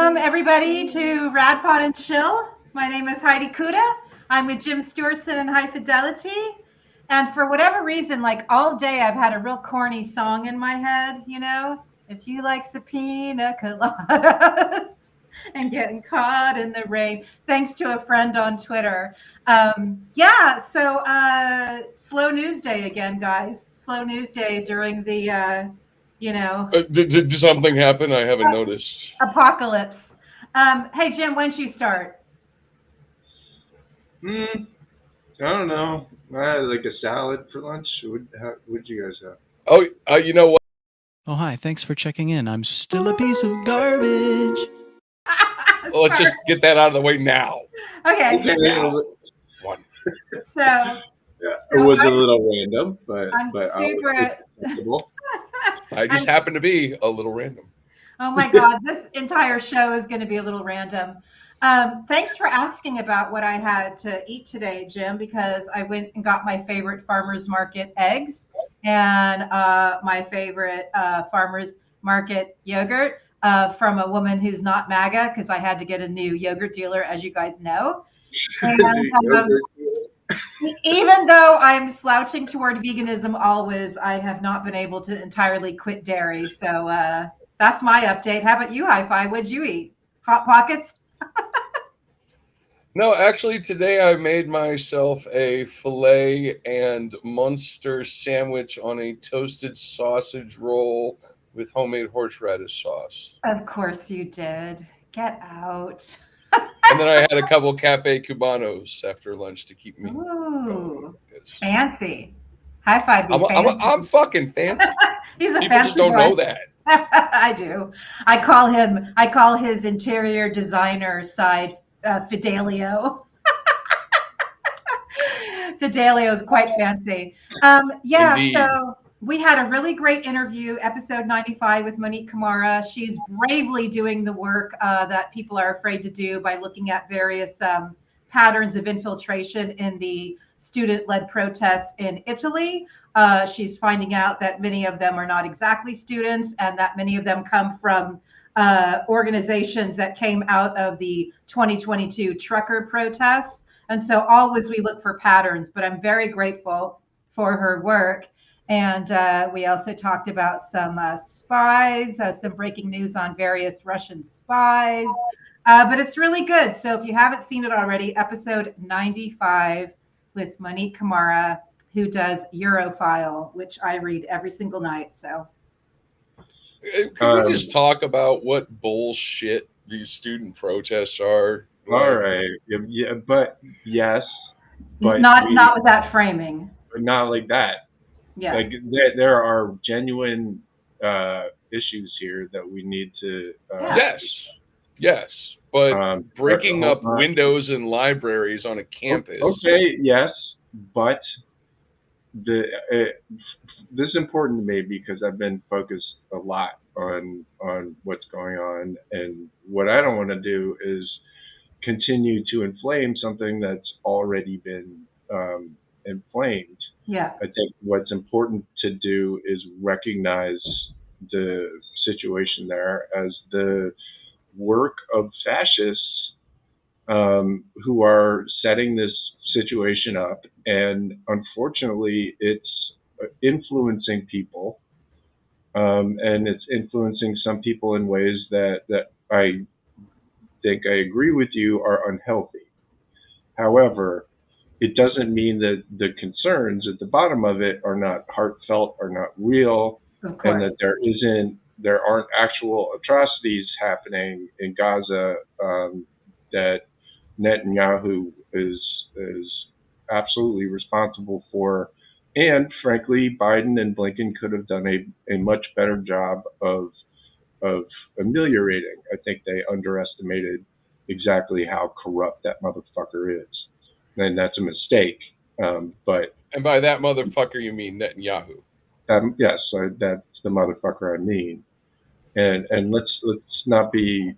Welcome, everybody, to Rad Pod and Chill. My name is Heidi Kuda. I'm with Jim Stewartson and High Fidelity. And for whatever reason, like all day, I've had a real corny song in my head, you know? If you like subpoena coladas and getting caught in the rain, thanks to a friend on Twitter. Slow news day again, guys. Slow news day during the Did something happen? I haven't noticed. Apocalypse. Hey, Jim, when'd you start? I don't know. I had like a salad for lunch. What'd you guys have? Oh, you know what? Oh, hi. Thanks for checking in. I'm still a piece of garbage. Well, let's just get that out of the way now. Okay. Now. One. So it was a little random, but super. I just happen to be a little random. Oh my God, this entire show is going to be a little random. Thanks for asking about what I had to eat today, Jim, because I went and got my favorite farmer's market eggs and my favorite farmer's market yogurt from a woman who's not MAGA, because I had to get a new yogurt dealer, as you guys know. And even though I'm slouching toward veganism always, I have not been able to entirely quit dairy. So that's my update. How about you, Hi-Fi? What'd you eat? Hot Pockets? No, actually, today I made myself a filet and Munster sandwich on a toasted sausage roll with homemade horseradish sauce. Of course you did. Get out. And then I had a couple Cafe Cubanos after lunch to keep me going. Fancy. Hi-Fi. I'm fucking fancy. He's a People fancy just don't know that. I do. I call his interior designer side Fidelio. Fidelio is quite fancy. Indeed. So we had a really great interview, episode 95 with Monique Kamara. She's bravely doing the work that people are afraid to do by looking at various patterns of infiltration in the student-led protests in Italy. She's finding out that many of them are not exactly students and that many of them come from organizations that came out of the 2022 trucker protests. And so always we look for patterns, but I'm very grateful for her work. And we also talked about some spies, some breaking news on various Russian spies. But it's really good. So if you haven't seen it already, episode 95 with Monique Kamara, who does Europhile, which I read every single night. So can we just talk about what bullshit these student protests are? All right. Yeah, but yes. But not with that framing. Not like that. Yeah. Like there are genuine issues here that we need to. Yes. But breaking up windows in libraries on a campus. Okay. Yes, but this is important to me because I've been focused a lot on what's going on, and what I don't want to do is continue to inflame something that's already been inflamed. Yeah. I think what's important to do is recognize the situation there as the work of fascists who are setting this situation up, and unfortunately it's influencing people, and it's influencing some people in ways that I think I agree with you are unhealthy. However, it doesn't mean that the concerns at the bottom of it are not heartfelt, are not real, and that there aren't actual atrocities happening in Gaza that Netanyahu is absolutely responsible for. And frankly, Biden and Blinken could have done a much better job of ameliorating. I think they underestimated exactly how corrupt that motherfucker is. And that's a mistake. And by that motherfucker, you mean Netanyahu? Yes, that's the motherfucker I mean. And let's not be,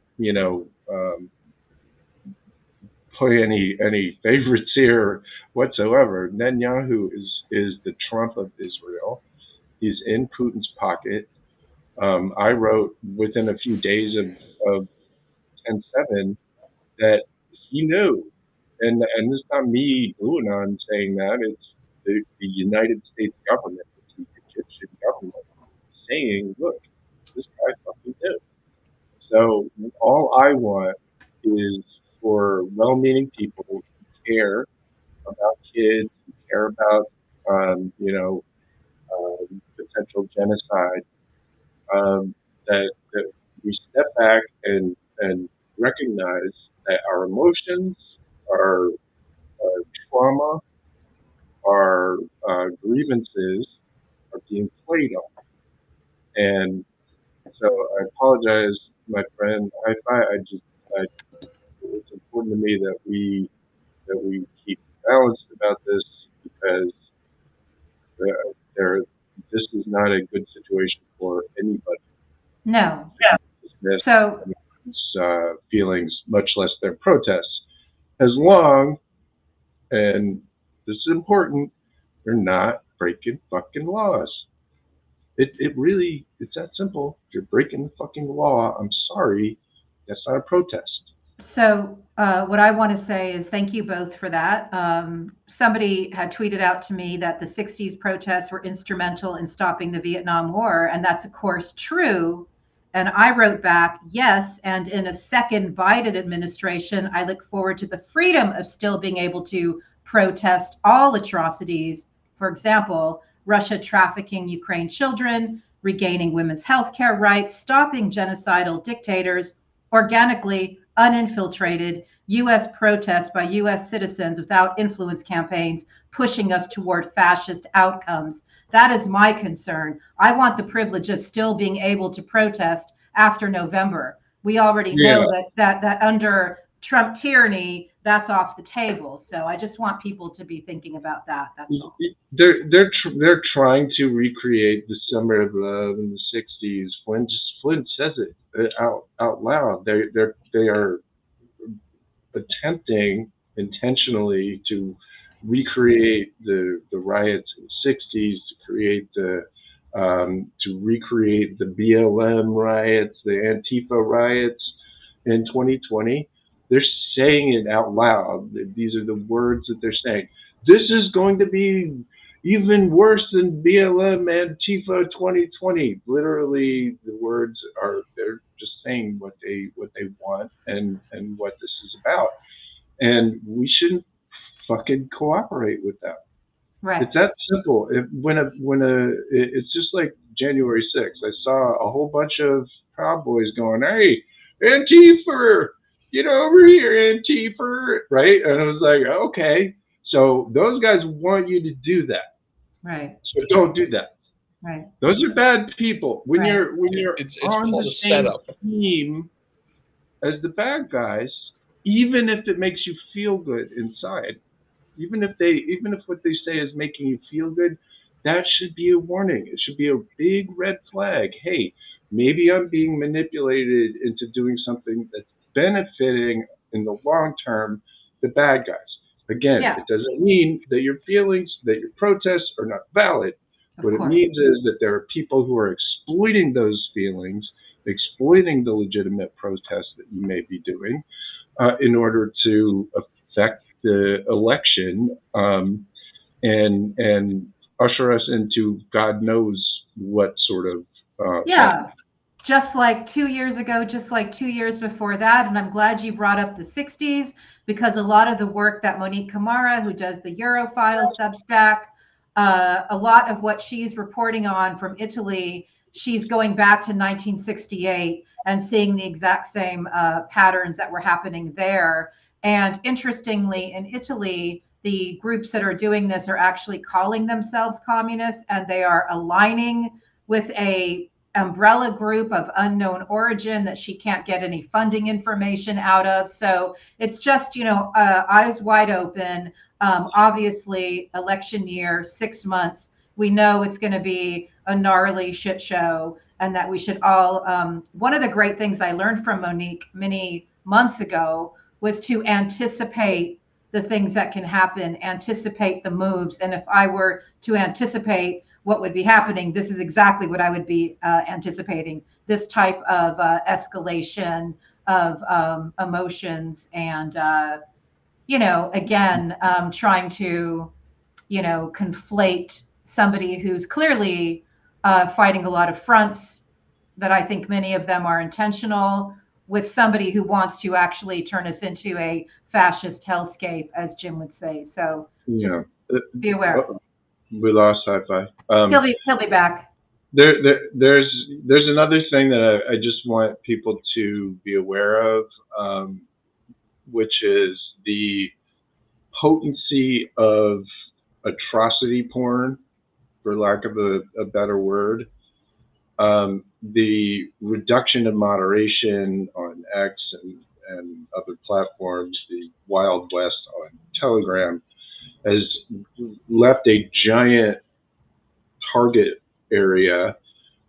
play any favorites here whatsoever. Netanyahu is the Trump of Israel. He's in Putin's pocket. I wrote within a few days of 10/7 that he knew. And it's not me gluing on saying that. It's the United States government, the Egyptian government, saying, look, this guy fucking knew. So all I want is for well-meaning people who care about kids, who care about, potential genocide, that we step back and recognize that our emotions, our trauma, our grievances are being played on. And so I apologize, my friend. It's important to me that we keep balanced about this, because this is not a good situation for anybody. No. Dismiss So anyone's feelings, much less their protests, as long, and this is important, they're not breaking fucking laws. It's that simple. If you're breaking the fucking law, I'm sorry, that's not a protest. So what I want to say is thank you both for that. Somebody had tweeted out to me that the 60s protests were instrumental in stopping the Vietnam War, and that's of course true. And I wrote back, yes, and in a second Biden administration, I look forward to the freedom of still being able to protest all atrocities. For example, Russia trafficking Ukraine children, regaining women's health care rights, stopping genocidal dictators, organically uninfiltrated U.S. protests by U.S. citizens without influence campaigns pushing us toward fascist outcomes. That is my concern. I want the privilege of still being able to protest after November. We already know that under Trump tyranny, that's off the table. So I just want people to be thinking about that. That's all. They're trying to recreate the Summer of Love in the '60s. Flynn says it out loud. They are attempting intentionally to recreate the riots in the '60s, to recreate the BLM riots, the Antifa riots in 2020. They're saying it out loud. These are the words that they're saying. This is going to be even worse than BLM Antifa 2020. Literally, the words are, they're just saying what they want and what this is about. And we shouldn't fucking cooperate with them. Right. It's that simple. It's just like January 6th. I saw a whole bunch of Proud Boys going, "Hey, Antifa, get over here, Antifa," right? And I was like, okay, so those guys want you to do that. Right. So don't do that. Right. Those are bad people. When Right. you're It's on called the a same setup. team as the bad guys, even if it makes you feel good inside, even if what they say is making you feel good, that should be a warning. It should be a big red flag. Hey, maybe I'm being manipulated into doing something that's benefiting in the long term the bad guys. Again, It doesn't mean that your feelings, that your protests are not valid. What it means is that there are people who are exploiting those feelings, exploiting the legitimate protests that you may be doing in order to affect the election and usher us into God knows what sort of just like 2 years ago, just like 2 years before that. And I'm glad you brought up the 60s, because a lot of the work that Monique Camara, who does the Eurofile Substack, a lot of what she's reporting on from Italy, she's going back to 1968 and seeing the exact same patterns that were happening there. And interestingly, in Italy, the groups that are doing this are actually calling themselves communists, and they are aligning with a umbrella group of unknown origin that she can't get any funding information out of. So it's just, eyes wide open. Obviously, election year, 6 months, we know it's going to be a gnarly shit show, and that we should all, one of the great things I learned from Monique many months ago was to anticipate the things that can happen, anticipate the moves. And if I were to anticipate what would be happening, this is exactly what I would be anticipating. This type of escalation of emotions and, again, trying to, conflate somebody who's clearly fighting a lot of fronts that I think many of them are intentional with somebody who wants to actually turn us into a fascist hellscape, as Jim would say. So just be aware. We lost Hi-Fi. He'll be back. There's another thing that I just want people to be aware of, which is the potency of atrocity porn, for lack of a better word. The reduction of moderation on X and other platforms, the Wild West on Telegram, has left a giant target area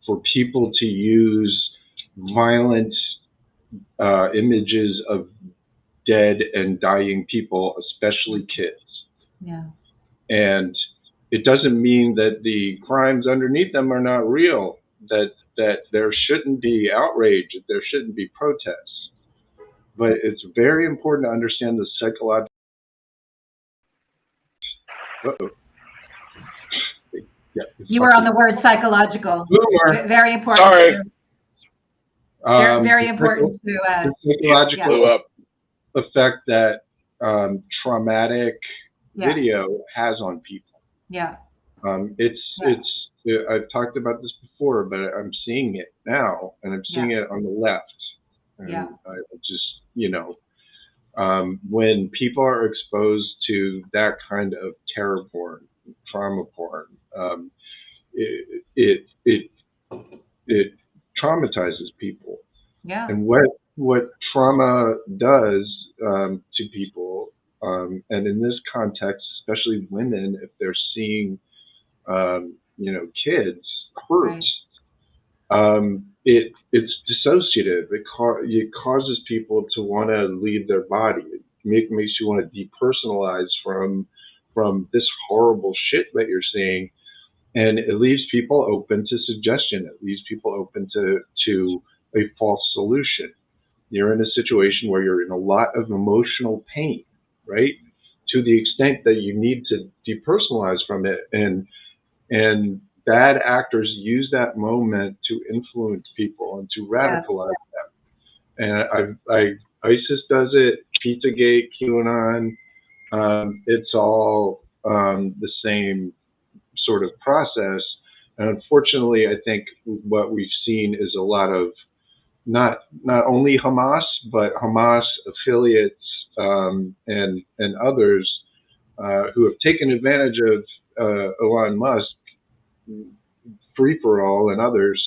for people to use violent images of dead and dying people, especially kids. Yeah. And it doesn't mean that the crimes underneath them are not real, that there shouldn't be outrage, that there shouldn't be protests. But it's very important to understand the psychological. Yeah, you were on the word psychological. Very important. Sorry. Very important to the psychological effect that traumatic video has on people. Yeah. I've talked about this before, but I'm seeing it now, and I'm seeing it on the left. And I just, when people are exposed to that kind of terror porn, trauma porn, it traumatizes people. Yeah. And what trauma does to people, and in this context, especially women, if they're seeing, kids hurt, it's dissociative. It causes people to want to leave their body. It makes you want to depersonalize from this horrible shit that you're seeing, and it leaves people open to suggestion. It leaves people open to a false solution. You're in a situation where you're in a lot of emotional pain, right? To the extent that you need to depersonalize from it, and bad actors use that moment to influence people and to radicalize them. And ISIS does it, Pizzagate, QAnon. It's all the same sort of process. And unfortunately, I think what we've seen is a lot of not only Hamas, but Hamas affiliates and others who have taken advantage of Elon Musk, Free for All, and others,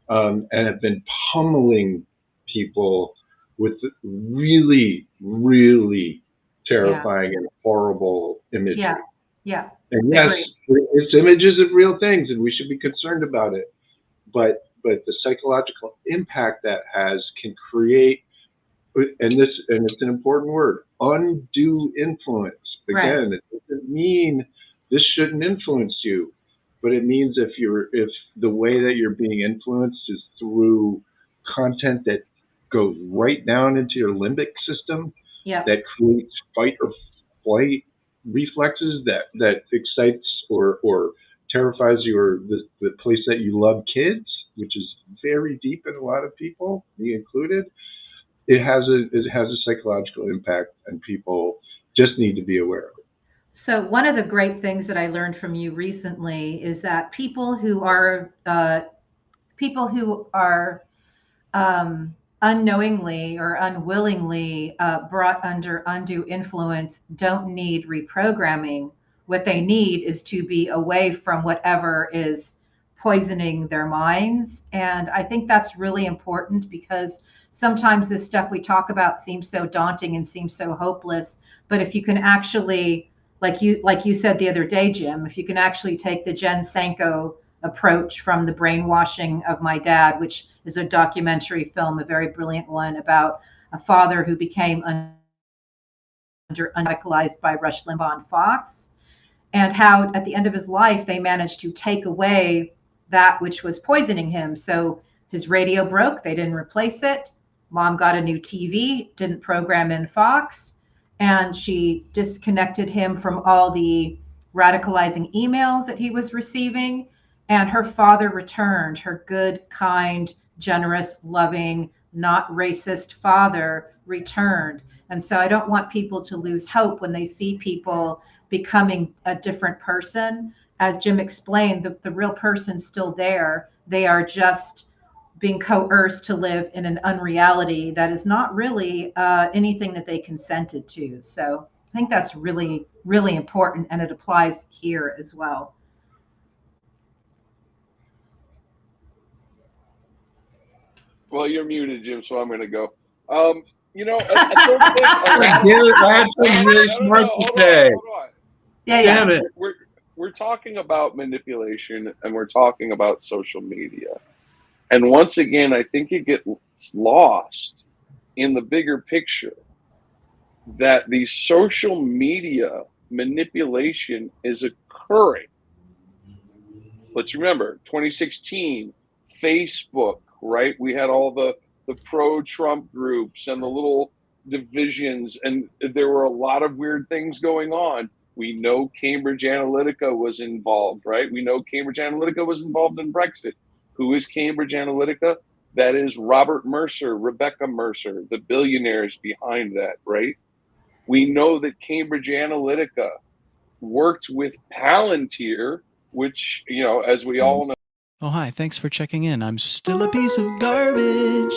and have been pummeling people with really, really terrifying and horrible imagery. Yeah. And yes, it's images of real things, and we should be concerned about it. But the psychological impact that has can create, and it's an important word, undue influence. Again, it doesn't mean this shouldn't influence you, but it means if the way that you're being influenced is through content that goes right down into your limbic system, that creates fight or flight reflexes, that excites or terrifies the place that you love, kids, which is very deep in a lot of people, me included. It has a psychological impact, and people just need to be aware of it. So one of the great things that I learned from you recently is that people who are unknowingly or unwillingly brought under undue influence don't need reprogramming. What they need is to be away from whatever is poisoning their minds. And I think that's really important, because sometimes this stuff we talk about seems so daunting and seems so hopeless. But if you can actually, like you said the other day, Jim, if you can actually take the Jen Sanko approach from The Brainwashing of My Dad, which is a documentary film, a very brilliant one, about a father who became radicalized by Rush Limbaugh and Fox, and how at the end of his life they managed to take away that which was poisoning him. So his radio broke, they didn't replace it. Mom got a new TV, didn't program in Fox, and she disconnected him from all the radicalizing emails that he was receiving. And her father returned, her good, kind, generous, loving, not racist father returned. And so I don't want people to lose hope when they see people becoming a different person. As Jim explained, the real person's still there. They are just being coerced to live in an unreality that is not really anything that they consented to. So I think that's really, really important, and it applies here as well. Well, you're muted, Jim, so I'm going to go. You know, I don't think I had something really smart to say. Hold on. Yeah, Damn it. We're talking about manipulation, and we're talking about social media. And once again, I think it gets lost in the bigger picture that the social media manipulation is occurring. Let's remember 2016, Facebook, right? We had all the pro-Trump groups and the little divisions, and there were a lot of weird things going on. We know Cambridge Analytica was involved, right? We know Cambridge Analytica was involved in Brexit. Who is Cambridge Analytica? That is Robert Mercer, Rebecca Mercer, the billionaires behind that, right? We know that Cambridge Analytica worked with Palantir, which, you know, as we all know. Oh, hi. Thanks for checking in. I'm still a piece of garbage.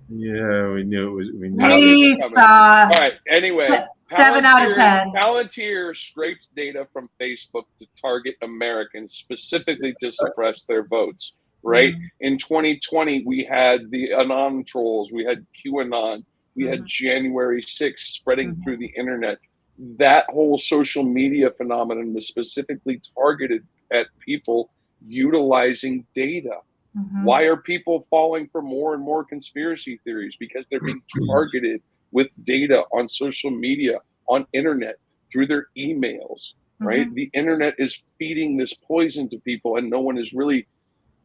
Yeah, we knew it was. We knew We it was saw. All right. Anyway, 7 out of 10. Palantir scraped data from Facebook to target Americans, specifically to suppress their votes. Right. In 2020, we had the Anon trolls, we had QAnon, we had January 6th spreading through the internet. That whole social media phenomenon was specifically targeted at people utilizing data. Why are people falling for more and more conspiracy theories? Because they're being targeted with data on social media, on internet, through their emails, right? The internet is feeding this poison to people, and no one is really,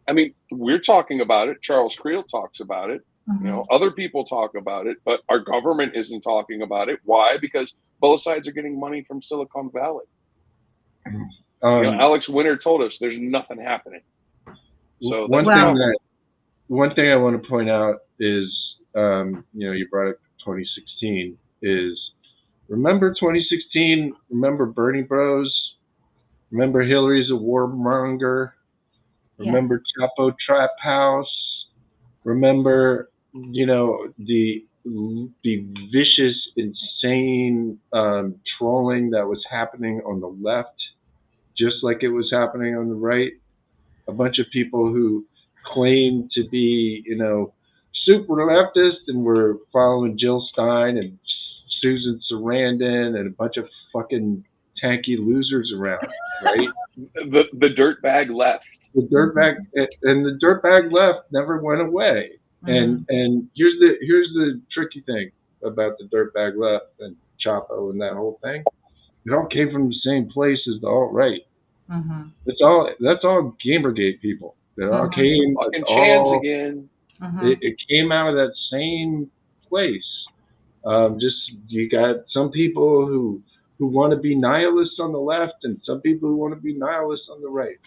I mean, we're talking about it. Charles Creel talks about it. You know, other people talk about it, but our government isn't talking about it. Why? Because both sides are getting money from Silicon Valley. You know, Alex Winter told us there's nothing happening. So one thing I want to point out is, you know, you brought up 2016. Is remember 2016? Remember Bernie Bros? Remember Hillary's a warmonger? Remember Chapo Trap House? Remember, you know, the vicious, insane trolling that was happening on the left, just like it was happening on the right. A bunch of people who claimed to be, you know, super leftist and were following Jill Stein and Susan Sarandon and a bunch of fucking tanky losers around, right? the dirtbag left. The dirtbag left never went away. And here's the tricky thing about the dirtbag left and Chapo and that whole thing. It all came from the same place as the alt-right. That's all Gamergate people. It all came. Fucking Chans again. It came out of that same place. Just you got some people who want to be nihilists on the left, and some people who want to be nihilists on the right.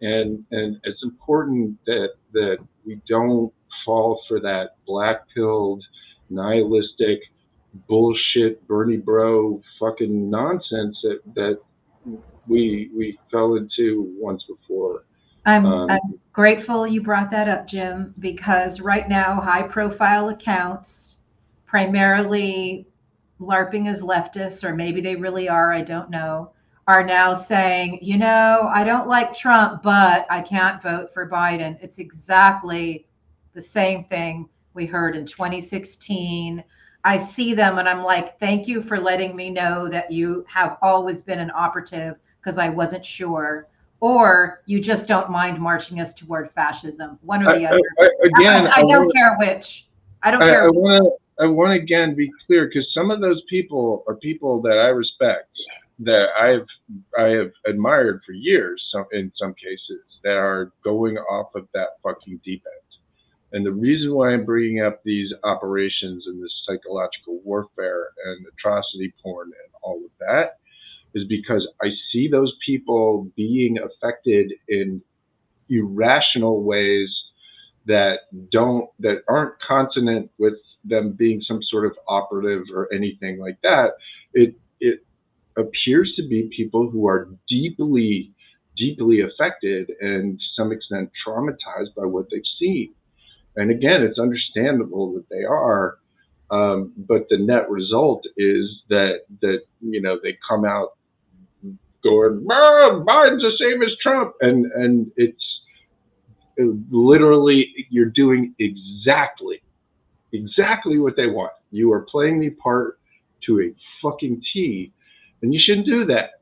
And it's important that we don't fall for that black-pilled, nihilistic, bullshit, Bernie bro fucking nonsense that we fell into once before. I'm grateful you brought that up, Jim, because right now high-profile accounts, primarily LARPing as leftists, or maybe they really are, I don't know, are now saying, you know, I don't like Trump, but I can't vote for Biden. It's exactly the same thing we heard in 2016. I see them and I'm like, thank you for letting me know that you have always been an operative, because I wasn't sure. Or you just don't mind marching us toward fascism, one or the other. I don't care which. I don't care. I want to again be clear, because some of those people are people that I respect, that I have admired for years, in some cases, that are going off of that fucking deep end. And the reason why I'm bringing up these operations and this psychological warfare and atrocity porn and all of that is because I see those people being affected in irrational ways that aren't consonant with them being some sort of operative or anything like that. It appears to be people who are deeply affected and to some extent traumatized by what they've seen. And again, it's understandable that they are, but the net result is that they come out going, Biden's the same as Trump, and it's literally you're doing exactly what they want. You are playing the part to a fucking T, and you shouldn't do that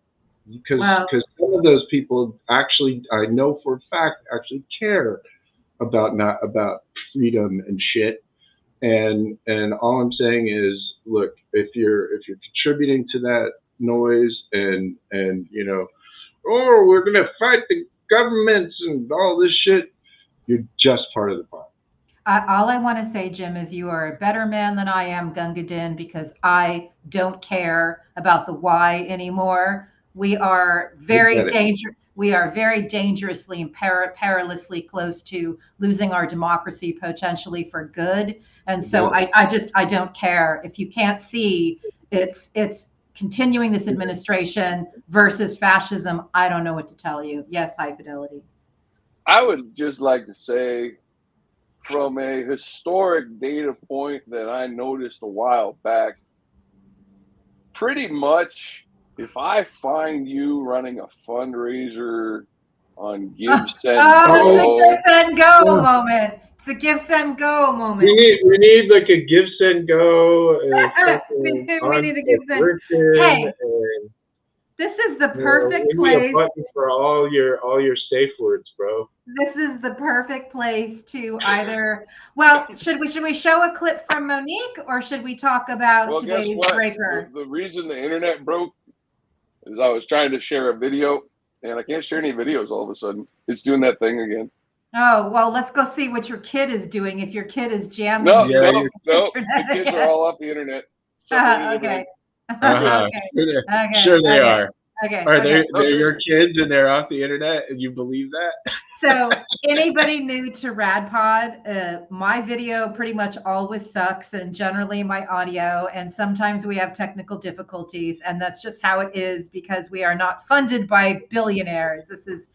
because some of those people actually, I know for a fact, actually care about freedom and shit. And all I'm saying is, look, if you're contributing to that noise and we're gonna fight the governments and all this shit, you're just part of the problem. All I want to say, Jim, is you are a better man than I am, Gunga Din, because I don't care about the why anymore. We are very dangerous. We are very dangerously and perilously close to losing our democracy potentially for good. And so I don't care. If you can't see it's continuing this administration versus fascism, I don't know what to tell you. Yes, high fidelity. I would just like to say, from a historic data point that I noticed a while back, pretty much if I find you running a fundraiser on Give, Send, Go. It's a Give, Send, Go moment. It's a Give, Send, Go moment. We need like a Give, Send, Go. We need a Give, Send. Hey, this is the perfect place. A button for all your safe words, bro. This is the perfect place to either. Well, should we show a clip from Monique, or should we talk about today's breaker? The reason the internet broke is I was trying to share a video, and I can't share any videos all of a sudden. It's doing that thing again. Oh, well, let's go see what your kid is doing. If your kid is jamming. No, the kids are all off the internet. Okay. Sure they are. Okay. Are they your kids and they're off the internet and you believe that? So anybody new to RadPod, my video pretty much always sucks, and generally my audio, and sometimes we have technical difficulties, and that's just how it is because we are not funded by billionaires. This is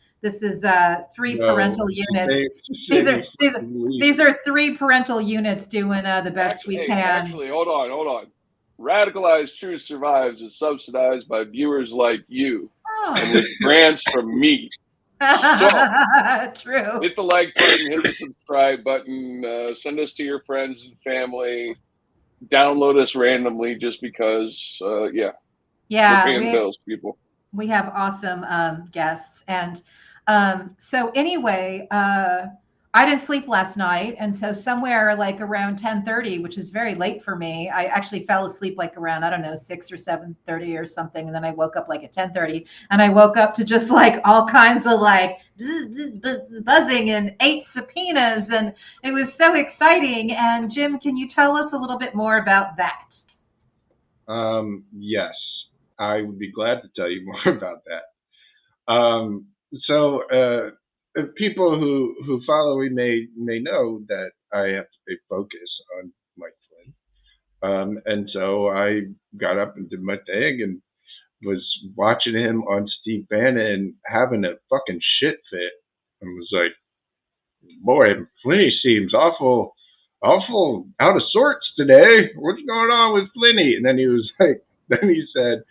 three parental units. These are three parental units doing the best we can. Actually, hold on. Radicalized Truth Survives is subsidized by viewers like you and with grants from me. So, true. Hit the like button, hit the subscribe button, send us to your friends and family, download us randomly just because, we're paying bills, people. We have awesome guests. And so anyway, I didn't sleep last night. And so somewhere like around 10:30, which is very late for me, I actually fell asleep like around, I don't know, 6 or 7:30 or something. And then I woke up like at 10:30, and I woke up to just like all kinds of like buzzing and 8 subpoenas. And it was so exciting. And Jim, can you tell us a little bit more about that? Yes, I would be glad to tell you more about that. People who follow me may know that I have a focus on Mike Flynn. And so I got up and did my thing and was watching him on Steve Bannon having a fucking shit fit and was like, boy, Flinny seems awful out of sorts today. What's going on with Flinny? And then he said,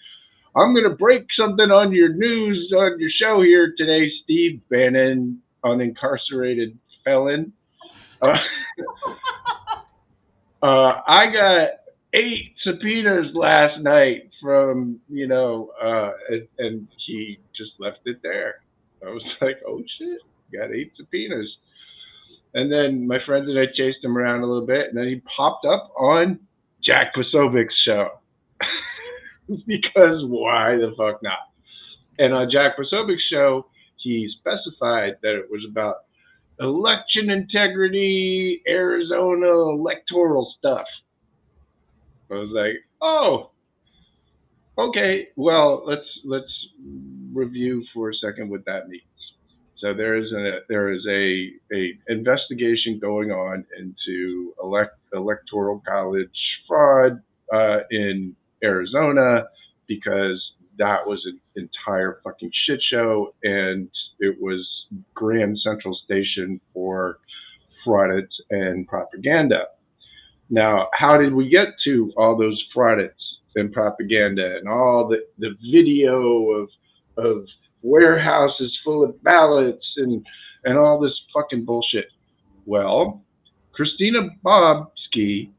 I'm going to break something on your news, on your show here today, Steve Bannon, unincarcerated felon. I got 8 subpoenas last night from, and he just left it there. I was like, oh shit, got 8 subpoenas. And then my friends and I chased him around a little bit, and then he popped up on Jack Posovic's show. Because why the fuck not? And on Jack Posovic's show, he specified that it was about election integrity, Arizona electoral stuff. I was like, oh, okay. Well, let's review for a second what that means. So there is a investigation going on into electoral college fraud in Arizona, because that was an entire fucking shit show, and it was Grand Central Station for fraudits and propaganda. Now, how did we get to all those fraudits and propaganda and all the video of warehouses full of ballots and all this fucking bullshit? Well, Christina Bobsky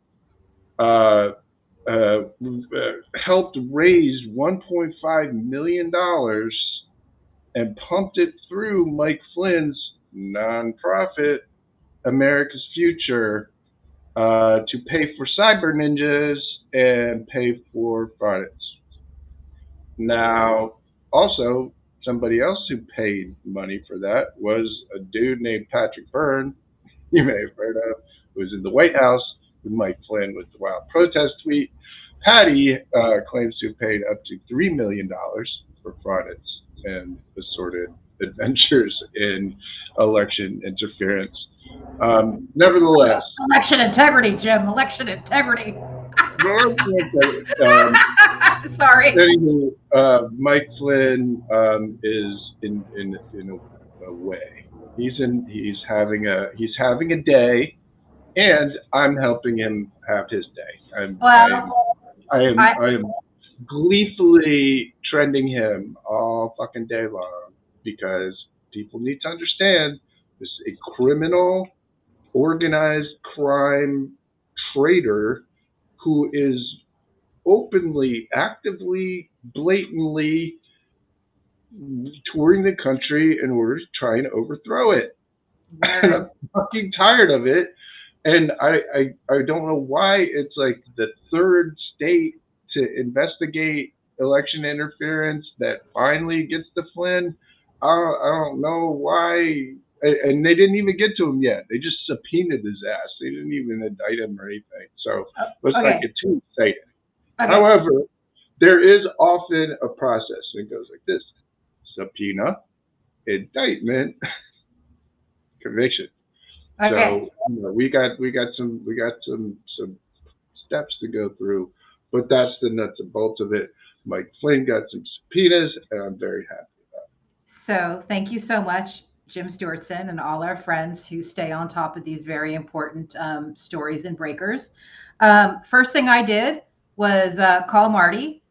helped raise $1.5 million and pumped it through Mike Flynn's nonprofit America's Future to pay for cyber ninjas and pay for fraudits. Now, also, somebody else who paid money for that was a dude named Patrick Byrne, you may have heard of, who was in the White House with Mike Flynn with the wild protest tweet. Patty claims to have paid up to $3 million for fraudits and assorted adventures in election interference. Nevertheless, election integrity, Jim. Election integrity. Sorry. Anyway, Mike Flynn is in a way. He's having a day, and I'm helping him have his day. I am gleefully trending him all fucking day long, because people need to understand this is a criminal, organized crime traitor who is openly, actively, blatantly touring the country in order to try and overthrow it. And I'm fucking tired of it. And I don't know why it's like the third state to investigate election interference that finally gets to Flynn. I don't know why. And they didn't even get to him yet. They just subpoenaed his ass. They didn't even indict him or anything. So let's not get too excited. Okay. However, there is often a process. It goes like this: subpoena, indictment, conviction. Okay. So we got some steps to go through, but that's the nuts and bolts of it. Mike Flynn got some subpoenas, and I'm very happy about it. So thank you so much, Jim Stewartson, and all our friends who stay on top of these very important stories and breakers. First thing I did was call Marty,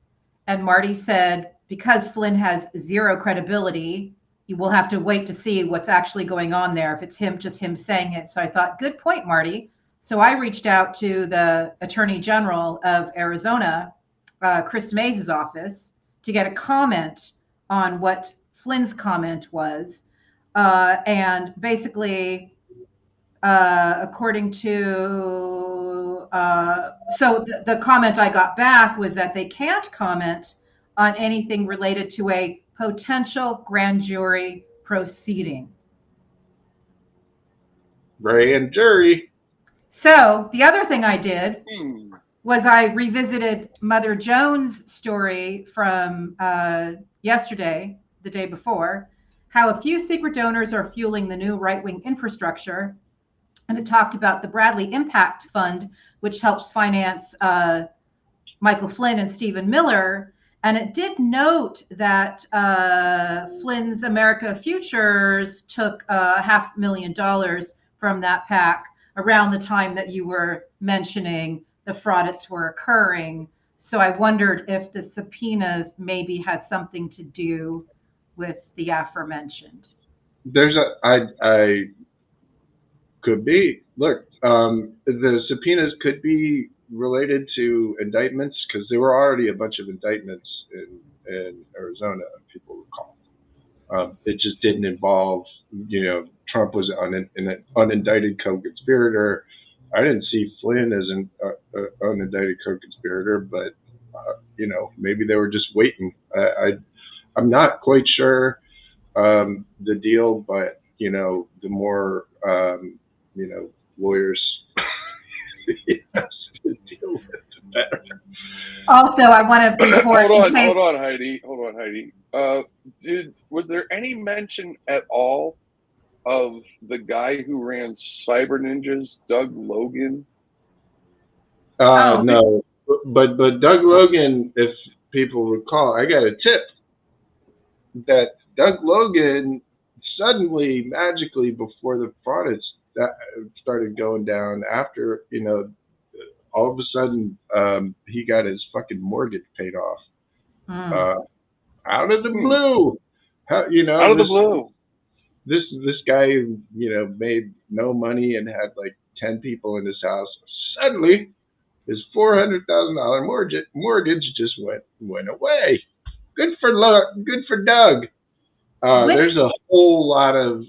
and Marty said, because Flynn has zero credibility, you will have to wait to see what's actually going on there, if it's just him saying it. So I thought, good point, Marty. So I reached out to the Attorney General of Arizona, Chris Mays' office, to get a comment on what Flynn's comment was. And basically, according to, so the comment I got back was that they can't comment on anything related to a potential grand jury proceeding. Grand jury. So the other thing I did was I revisited Mother Jones' story from yesterday, the day before, how a few secret donors are fueling the new right-wing infrastructure. And it talked about the Bradley Impact Fund, which helps finance Michael Flynn and Stephen Miller. And it did note that Flynn's America Futures took $500,000 from that PAC around the time that you were mentioning the fraudits were occurring. So I wondered if the subpoenas maybe had something to do with the aforementioned. I could be. Look, the subpoenas could be related to indictments, because there were already a bunch of indictments in Arizona, people recall. It just didn't involve, Trump was an unindicted co-conspirator. I didn't see Flynn as an unindicted co-conspirator, but maybe they were just waiting. I'm not quite sure the deal, but the more lawyers he has to deal with, the better. Also, I want to report. Hold on, Heidi. Was there any mention at all of the guy who ran Cyber Ninjas, Doug Logan? No, but Doug Logan, if people recall, I got a tip that Doug Logan suddenly, magically, before the fraud started going down, after, all of a sudden, he got his fucking mortgage paid off. Out of the blue. Out of the blue. This guy, made no money and had like 10 people in his house. Suddenly, his $400,000 mortgage just went away. Good for Doug. There's a whole lot of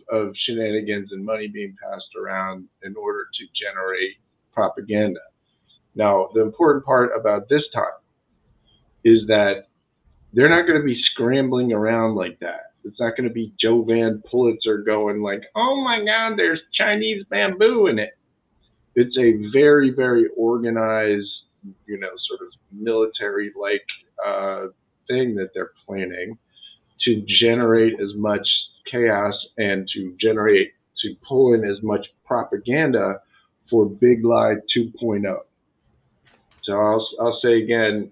shenanigans and money being passed around in order to generate propaganda. Now, the important part about this time is that they're not going to be scrambling around like that. It's not going to be Joe Van Pulitzer going like, oh my God, there's Chinese bamboo in it. It's a very, very organized, sort of military-like thing that they're planning to generate as much chaos and to pull in as much propaganda for Big Lie 2.0. So I'll say again,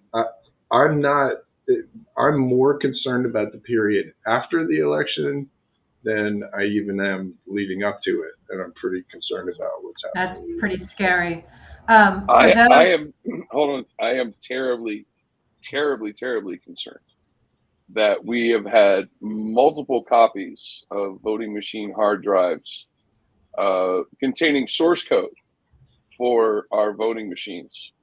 I'm more concerned about the period after the election than I even am leading up to it, and I'm pretty concerned about what's happening. That's pretty scary. I am terribly, terribly, terribly concerned that we have had multiple copies of voting machine hard drives containing source code for our voting machines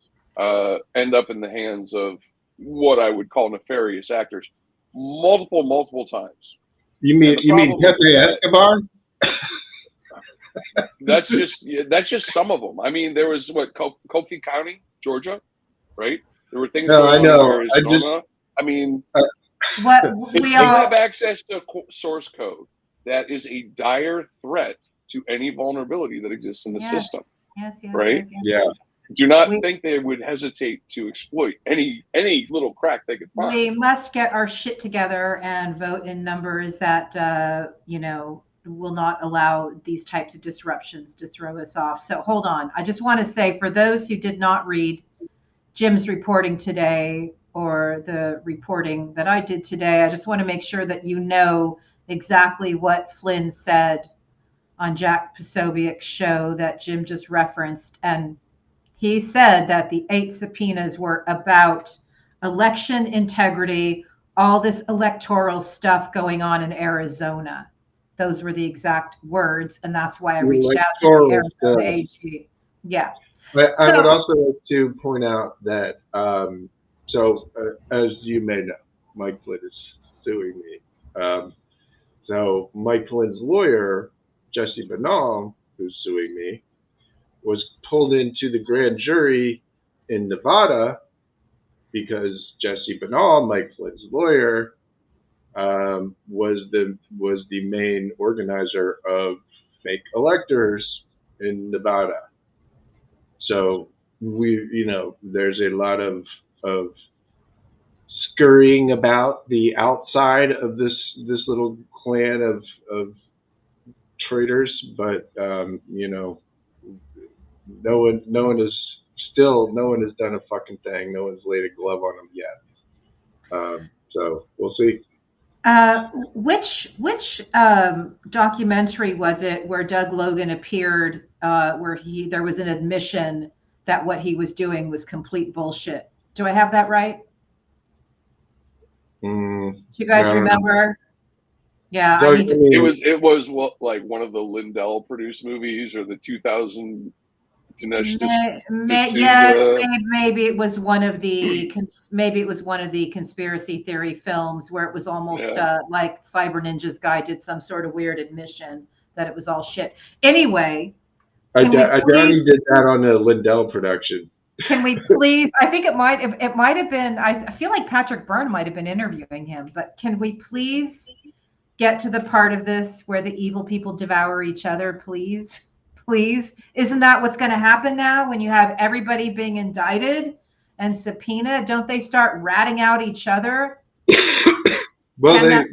end up in the hands of what I would call nefarious actors multiple times. You mean keffiyehs? That's just some of them. I mean, there was Kofi County, Georgia, right? There were things going on in Arizona. We have access to source code that is a dire threat to any vulnerability that exists in the system. Yes, right? Yeah. Do not think they would hesitate to exploit any little crack they could find. We must get our shit together and vote in numbers that will not allow these types of disruptions to throw us off. So hold on. I just want to say, for those who did not read Jim's reporting today or the reporting that I did today, I just want to make sure that you know exactly what Flynn said on Jack Posobiec's show that Jim just referenced. And he said that the 8 subpoenas were about election integrity, all this electoral stuff going on in Arizona. Those were the exact words, and that's why I reached out to the Arizona AG. Yeah. I would also like to point out that, as you may know, Mike Flynn is suing me. So Mike Flynn's lawyer, Jesse Banal, who's suing me, was pulled into the grand jury in Nevada because Jesse Banal, Mike Flynn's lawyer, was the main organizer of fake electors in Nevada. So there's a lot of scurrying about the outside of this little clan of traitors, but no one has done a fucking thing. No one's laid a glove on them yet. So we'll see. Which documentary was it where Doug Logan appeared, where there was an admission that what he was doing was complete bullshit? Do I have that right? Do you guys remember? Yeah, it was one of the Lindell produced movies or the 2000. Maybe it was one of the conspiracy theory films where it was almost like Cyber Ninjas guy did some sort of weird admission that it was all shit. Anyway, I doubt he did that on a Lindell production. Can we please? I think it might have been. I feel like Patrick Byrne might have been interviewing him, but can we please get to the part of this where the evil people devour each other, please? Please? Isn't that what's going to happen now when you have everybody being indicted and subpoenaed? Don't they start ratting out each other? Well,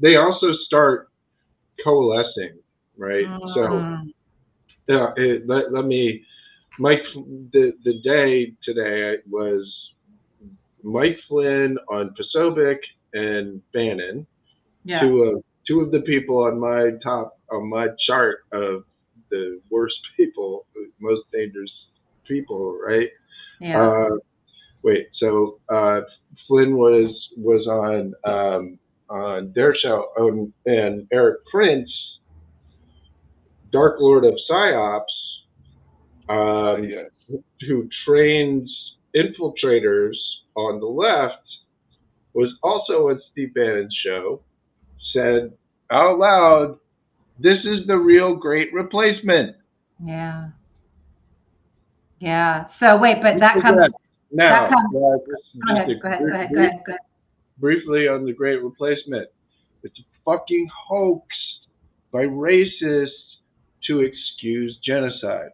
they also start coalescing, right? So let me, Mike, the day today was Mike Flynn on Posobiec and Bannon, two of the people on my chart of the worst people, most dangerous people, right? Yeah. Wait, so Flynn was on their show, and Eric Prince, Dark Lord of Psyops, who trains infiltrators on the left, was also on Steve Bannon's show, said out loud, "This is the real Great Replacement." Yeah. Yeah. So wait, but that comes. Now, Go ahead. Briefly on the Great Replacement. It's a fucking hoax by racists to excuse genocide,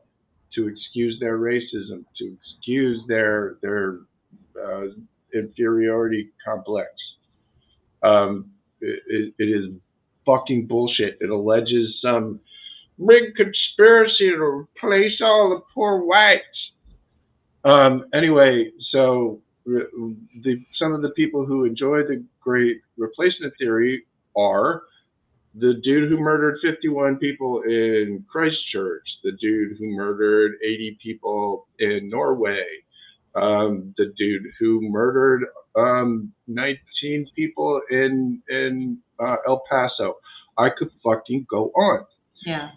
to excuse their racism, to excuse their inferiority complex. It is fucking bullshit. It alleges some big conspiracy to replace all the poor whites. Anyway, so some of the people who enjoy the Great Replacement theory are the dude who murdered 51 people in Christchurch, the dude who murdered 80 people in Norway, the dude who murdered 19 people in El Paso. I could fucking go on. Yeah.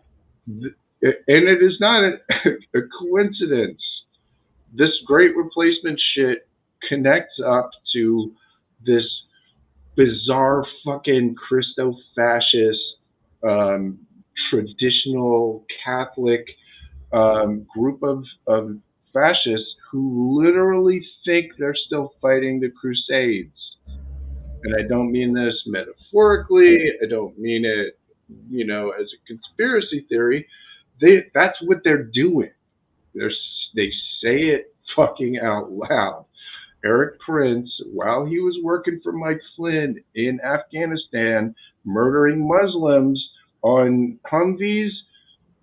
And it is not a coincidence. This Great Replacement shit connects up to this bizarre fucking Christo-fascist, traditional Catholic group of fascists who literally think they're still fighting the Crusades. And I don't mean this metaphorically. I don't mean it, as a conspiracy theory. That's what they're doing. They say it fucking out loud. Eric Prince, while he was working for Mike Flynn in Afghanistan, murdering Muslims on Humvees,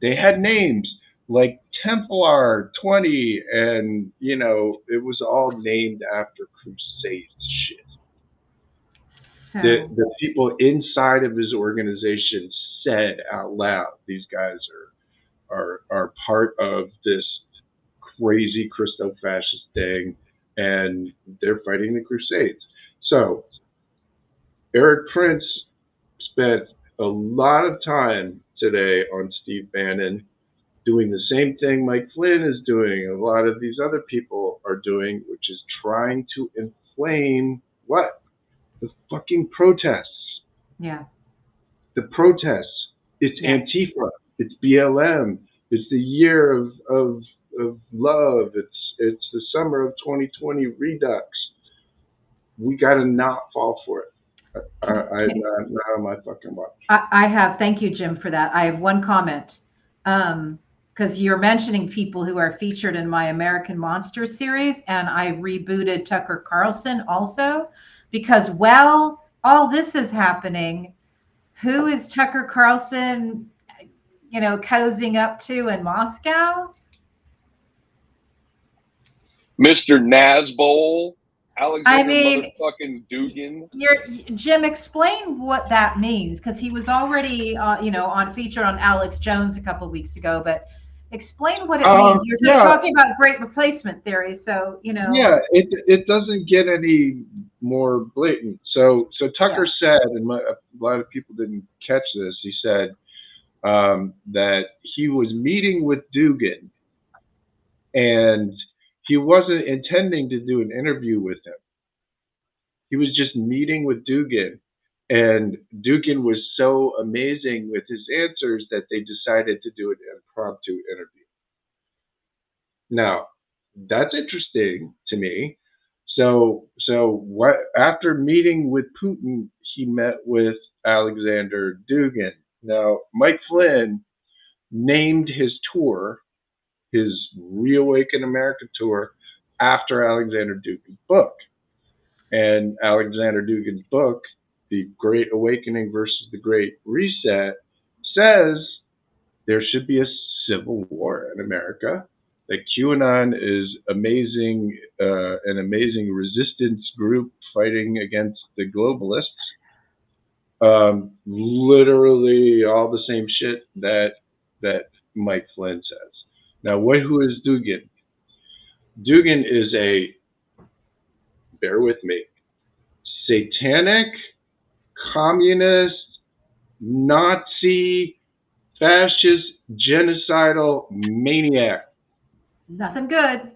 they had names like Templar 20, and it was all named after Crusades shit. So. The people inside of his organization said out loud, these guys are part of this crazy Christo-fascist thing, and they're fighting the Crusades. So Eric Prince spent a lot of time today on Steve Bannon doing the same thing Mike Flynn is doing, a lot of these other people are doing, which is trying to inflame what? The fucking protests. Yeah. The protests. It's Antifa. It's BLM. It's the year of love. It's the summer of 2020 redux. We got to not fall for it. Not on my fucking watch. I have. Thank you, Jim, for that. I have one comment. Because you're mentioning people who are featured in my American Monsters series, and I rebooted Tucker Carlson also, because while all this is happening, who is Tucker Carlson, cozying up to in Moscow? Mr. Nazbol, Alexander motherfucking Dugin. Jim, explain what that means, because he was already, featured on Alex Jones a couple of weeks ago, but explain what it means. You're talking about Great Replacement theory, so Yeah, it doesn't get any more blatant. So Tucker said, and a lot of people didn't catch this. He said that he was meeting with Dugin, and he wasn't intending to do an interview with him. He was just meeting with Dugin, and Dugin was so amazing with his answers that they decided to do an impromptu interview. Now, that's interesting to me. So what? After meeting with Putin, he met with Alexander Dugin. Now, Mike Flynn named his tour, his Reawaken America tour, after Alexander Dugin's book. And Alexander Dugin's book, The Great Awakening versus the Great Reset, says there should be a civil war in America, that QAnon is amazing, an amazing resistance group fighting against the globalists. Literally all the same shit that Mike Flynn says. Now, who is Dugin? Dugin is a, bear with me, satanic, communist, Nazi, fascist, genocidal maniac. Nothing good.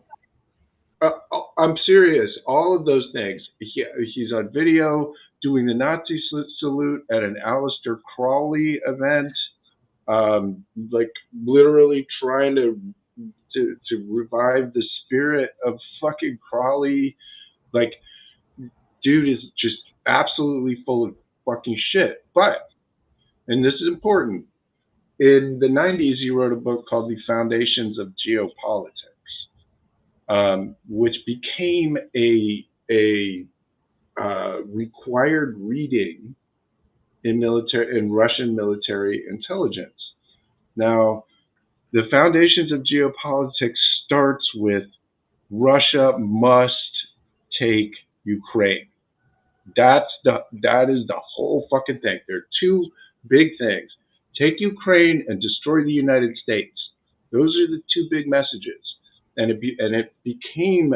I'm serious. All of those things. He's on video doing the Nazi salute at an Aleister Crowley event, like literally trying to revive the spirit of fucking Crowley. Like, dude is just absolutely full of fucking shit. But, and this is important, in the 90s, he wrote a book called The Foundations of Geopolitics, which became a required reading in Russian military intelligence. Now, the Foundations of Geopolitics starts with Russia must take Ukraine. That is the whole fucking thing. There are two big things: take Ukraine and destroy the United States. Those are the two big messages. And it became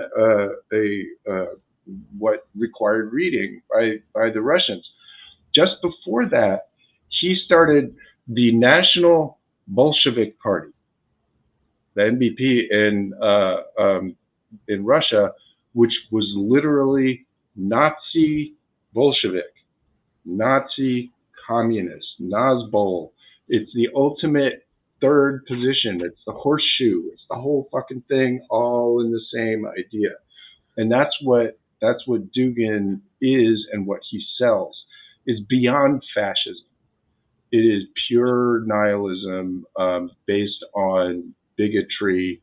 what required reading by the Russians. Just before that, he started the National Bolshevik Party, the NBP in Russia, which was literally Nazi Bolshevik, Nazi communist, Nazbol. It's the ultimate third position. It's the horseshoe. It's the whole fucking thing, all in the same idea. And that's what Dugin is, and what he sells is beyond fascism. It is pure nihilism based on bigotry,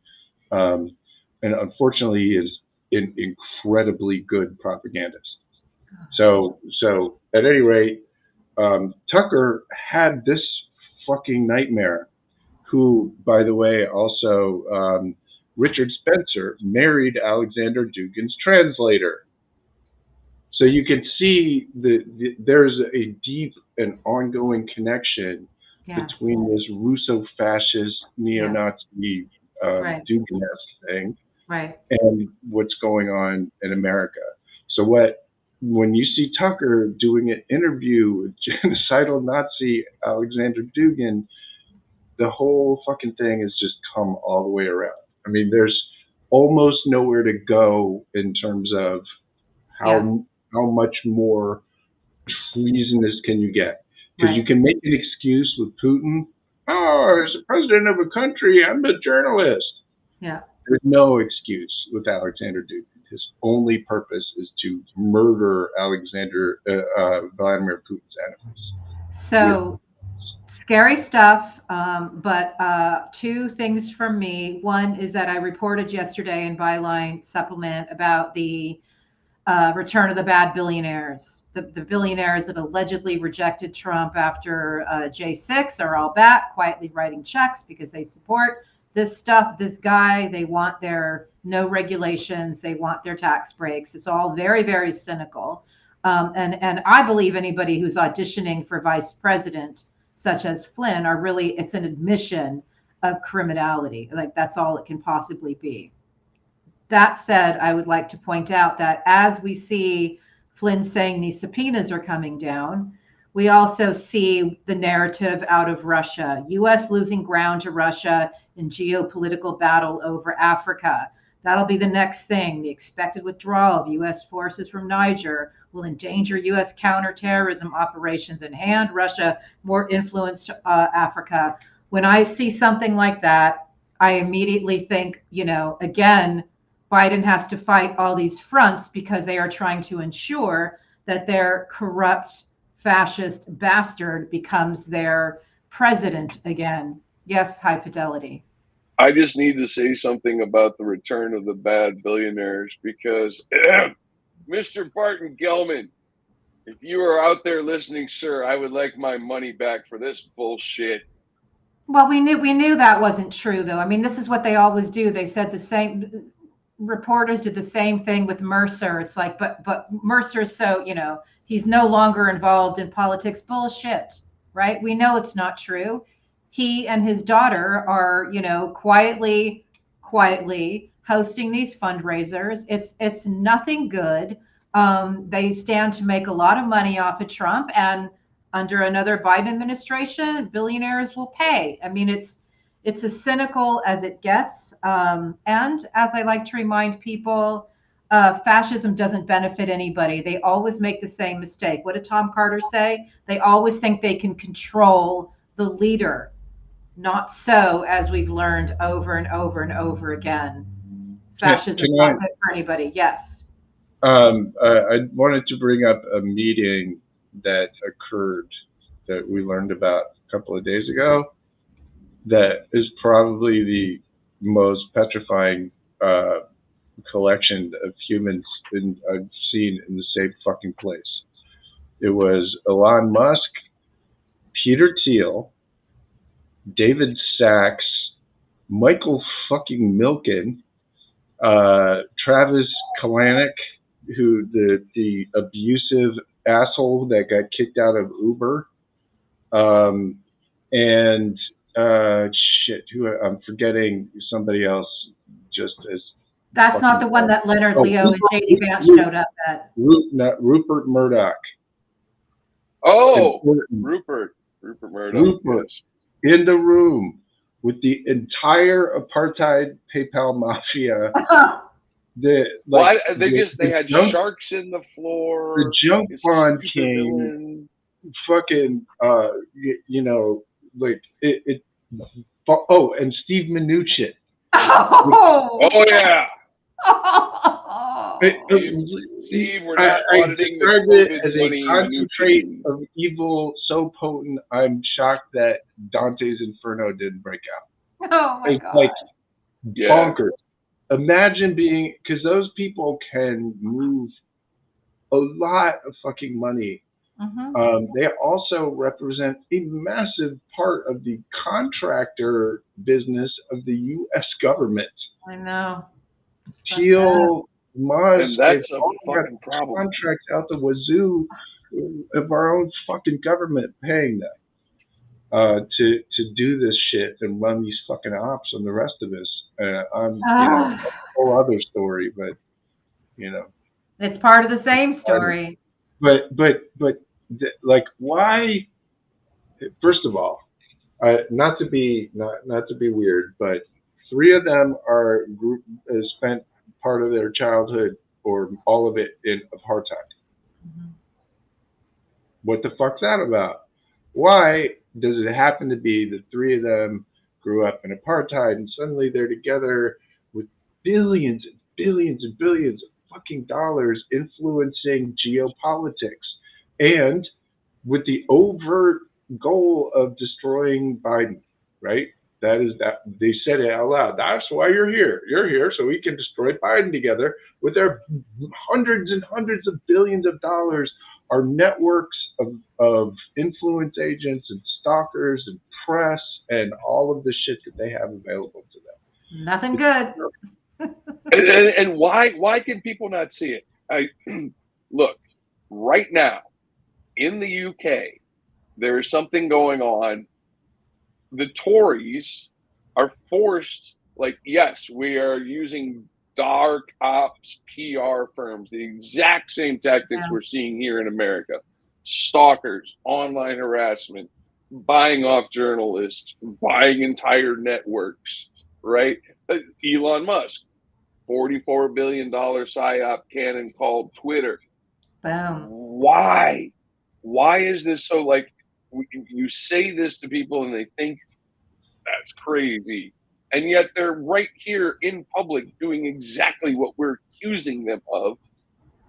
and unfortunately, he is an incredibly good propagandist. So at any rate, Tucker had this fucking nightmare, who, by the way, also Richard Spencer married Alexander Dugin's translator. So you can see there's a deep and ongoing connection between this Russo-fascist, neo-Nazi, Dugin-esque thing, and what's going on in America. So when you see Tucker doing an interview with genocidal Nazi Alexander Dugin, the whole fucking thing has just come all the way around. I mean, there's almost nowhere to go in terms of how much more treasonous can you get. Because you can make an excuse with Putin. Oh, as the president of a country, I'm a journalist. Yeah. There's no excuse with Alexander Dugin. His only purpose is to murder Vladimir Putin's enemies. So scary stuff. But two things from me. One is that I reported yesterday in Byline Supplement about the return of the bad billionaires. The billionaires that allegedly rejected Trump after J6 are all back, quietly writing checks because they support this stuff, this guy. They want their no regulations. They want their tax breaks. It's all very, very cynical. And I believe anybody who's auditioning for vice president, such as Flynn, are really, it's an admission of criminality. Like, that's all it can possibly be. That said, I would like to point out that as we see Flynn saying these subpoenas are coming down, we also see the narrative out of Russia, U.S. losing ground to Russia in geopolitical battle over Africa. That'll be the next thing. The expected withdrawal of U.S. forces from Niger will endanger U.S. counterterrorism operations and hand Russia more influence to Africa. When I see something like that, I immediately think, again, Biden has to fight all these fronts because they are trying to ensure that their corrupt fascist bastard becomes their president again. Yes, High Fidelity. I just need to say something about the return of the bad billionaires because Mr. Barton Gelman, if you are out there listening, sir, I would like my money back for this bullshit. Well, we knew that wasn't true, though. I mean, this is what they always do. They said the same. Reporters did the same thing with Mercer. It's like, but Mercer's so, he's no longer involved in politics. Bullshit, right? We know it's not true. He and his daughter are, quietly hosting these fundraisers. It's nothing good. They stand to make a lot of money off of Trump, and under another Biden administration, billionaires will pay. I mean, it's as cynical as it gets. And as I like to remind people, fascism doesn't benefit anybody. They always make the same mistake. What did Tom Carter say? They always think they can control the leader. Not so, as we've learned over and over and over again. Fascism is not good for anybody. Yes. I wanted to bring up a meeting that occurred that we learned about a couple of days ago that is probably the most petrifying collection of humans I've seen in the same fucking place. It was Elon Musk, Peter Thiel, David Sachs, Michael fucking Milken, Travis Kalanick, who the abusive asshole that got kicked out of Uber, and I'm forgetting somebody else just as. That's not the one that Leonard Leo and JD Vance showed up at. Rupert Murdoch. Oh, Rupert Murdoch. Yes. In the room with the entire apartheid PayPal mafia. They had sharks in the floor. The junk bond king, fucking, and Steve Mnuchin. Oh yeah. Steve, we're not auditing the COVID as a concentrate of evil so potent. I'm shocked that Dante's Inferno didn't break out. Oh my God! Like bonkers. Imagine because those people can move a lot of fucking money. Mm-hmm. They also represent a massive part of the contractor business of the U.S. government. I know. Thiel, Musk, and that's a fucking problem. Contracts out the wazoo of our own fucking government paying them to do this shit and run these fucking ops on the rest of us. A whole other story, but it's part of the same story. But why? First of all, not to be weird, but 3 of them are spent part of their childhood or all of it in apartheid. Mm-hmm. What the fuck's that about? Why does it happen to be that 3 of them grew up in apartheid and suddenly they're together with billions and billions and billions of fucking dollars influencing geopolitics and with the overt goal of destroying Biden, right? That they said it out loud. That's why you're here. You're here so we can destroy Biden together with their hundreds and hundreds of billions of dollars, our networks of influence agents and stalkers and press and all of the shit that they have available to them. Nothing good. And why can people not see it? Look, right now in the UK, there is something going on. The Tories are forced, yes, we are using dark ops PR firms, the exact same tactics we're seeing here in America. Stalkers, online harassment, buying off journalists, buying entire networks, right? Elon Musk, $44 billion PSYOP cannon called Twitter. Boom. Why? Why is this so you say this to people and they think that's crazy. And yet they're right here in public doing exactly what we're accusing them of.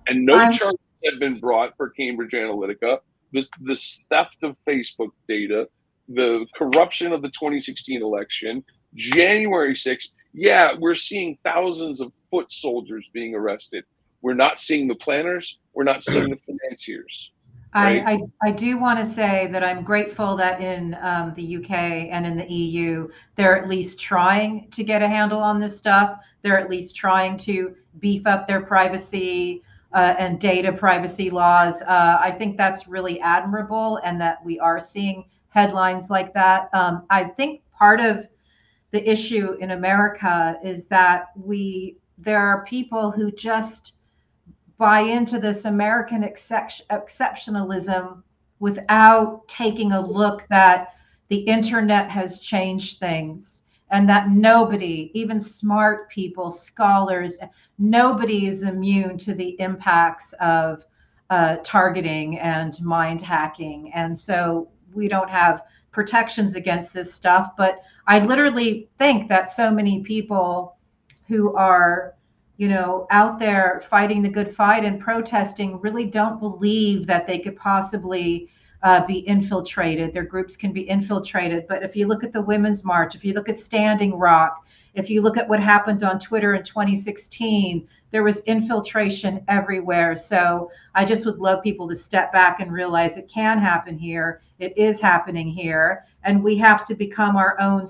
And no charges have been brought for Cambridge Analytica. the theft of Facebook data, the corruption of the 2016 election, January 6th. Yeah, we're seeing thousands of foot soldiers being arrested. We're not seeing the planners. We're not seeing the financiers. Right? I do want to say that I'm grateful that in the UK and in the EU, they're at least trying to get a handle on this stuff. They're at least trying to beef up their privacy and data privacy laws. I think that's really admirable, and that we are seeing headlines like that. I think part of the issue in America is that there are people who just buy into this American exceptionalism without taking a look that the internet has changed things, and that nobody, even smart people, scholars, nobody is immune to the impacts of targeting and mind hacking. And so we don't have protections against this stuff. But I literally think that so many people who are, out there fighting the good fight and protesting really don't believe that they could possibly be infiltrated. Their groups can be infiltrated. But if you look at the Women's March, if you look at Standing Rock, if you look at what happened on Twitter in 2016, there was infiltration everywhere. So I just would love people to step back and realize it can happen here. It is happening here. And we have to become our own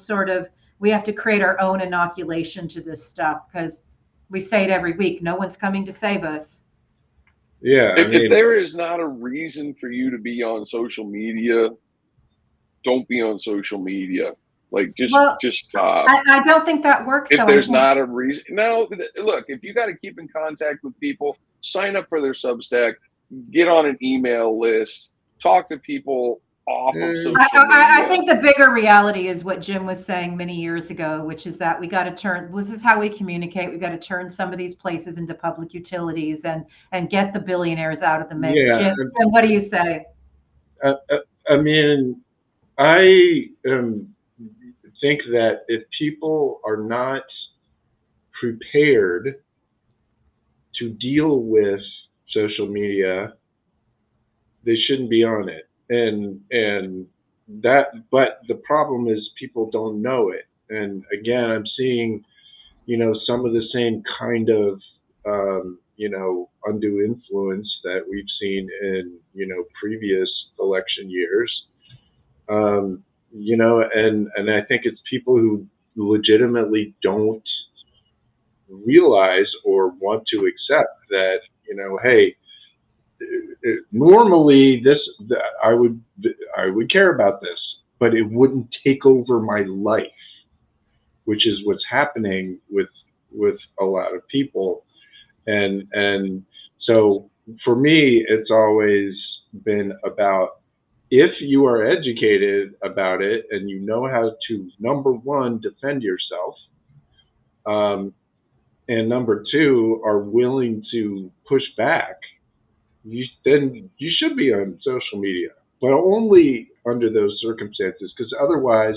we have to create our own inoculation to this stuff, because we say it every week. No one's coming to save us. Yeah. If there is not a reason for you to be on social media, don't be on social media. Like, just stop. I don't think that works. If there's not a reason. No, look, if you got to keep in contact with people, sign up for their Substack, get on an email list, talk to people off of social media. I think the bigger reality is what Jim was saying many years ago, which is that we got to this is how we communicate. We got to turn some of these places into public utilities and get the billionaires out of the mix. Yeah. Jim, what do you say? I mean, I think that if people are not prepared to deal with social media, they shouldn't be on it. But the problem is people don't know it. And again, I'm seeing, some of the same kind of, undue influence that we've seen in, previous election years. And I think it's people who legitimately don't realize or want to accept that, hey, normally I would care about this, but it wouldn't take over my life, which is what's happening with a lot of people. And so for me, it's always been about, if you are educated about it and you know how to, number one, defend yourself, and number two, are willing to push back, then you should be on social media, but only under those circumstances, because otherwise,